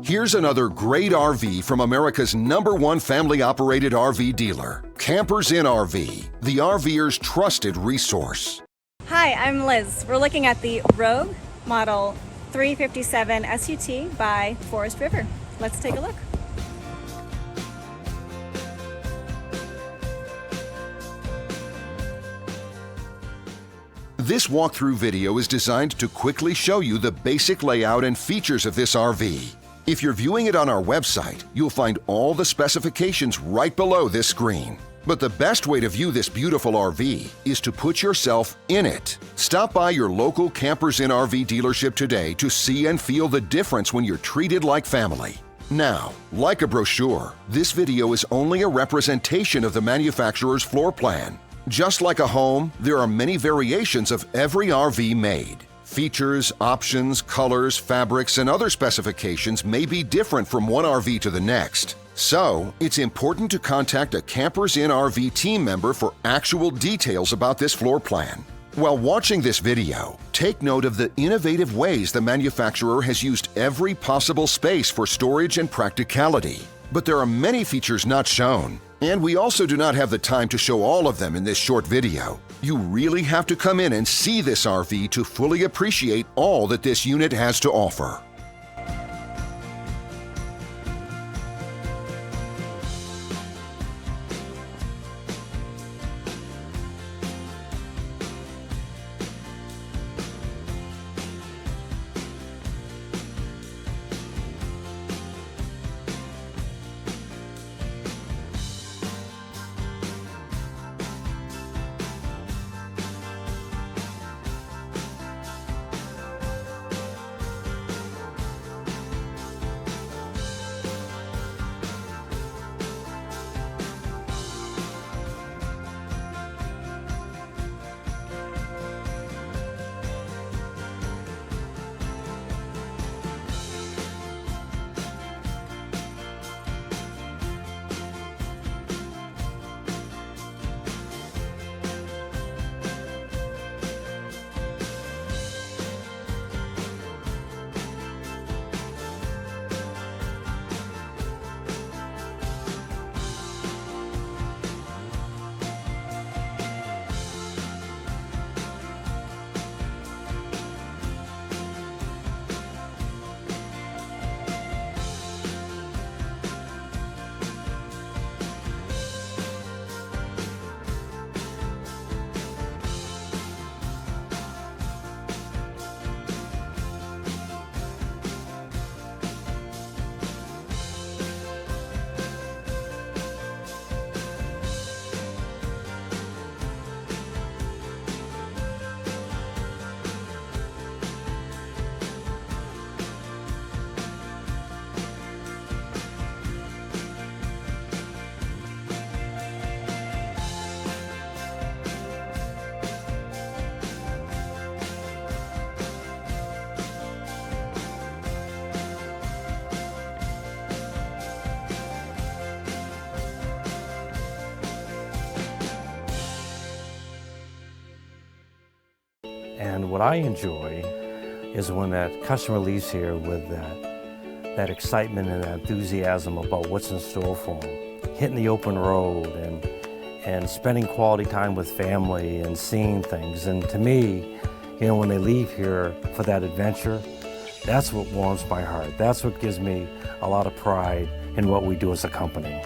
Here's another great RV from America's #1 family-operated RV dealer, Campers Inn RV, the RVer's trusted resource. Hi, I'm Liz. We're looking at the Rogue Model 357 SUT by Forest River. Let's take a look. This walkthrough video is designed to quickly show you the basic layout and features of this RV. If you're viewing it on our website, you'll find all the specifications right below this screen. But the best way to view this beautiful RV is to put yourself in it. Stop by your local Campers Inn RV dealership today to see and feel the difference when you're treated like family. Now, like a brochure, this video is only a representation of the manufacturer's floor plan. Just like a home, there are many variations of every RV made. Features, options, colors, fabrics, and other specifications may be different from one RV to the next. So, it's important to contact a Campers Inn RV team member for actual details about this floor plan. While watching this video, take note of the innovative ways the manufacturer has used every possible space for storage and practicality. But there are many features not shown, and we also do not have the time to show all of them in this short video. You really have to come in and see this RV to fully appreciate all that this unit has to offer. And what I enjoy is when that customer leaves here with that excitement and that enthusiasm about what's in store for them. Hitting the open road and spending quality time with family and seeing things. And to me, you know, when they leave here for that adventure, that's what warms my heart. That's what gives me a lot of pride in what we do as a company.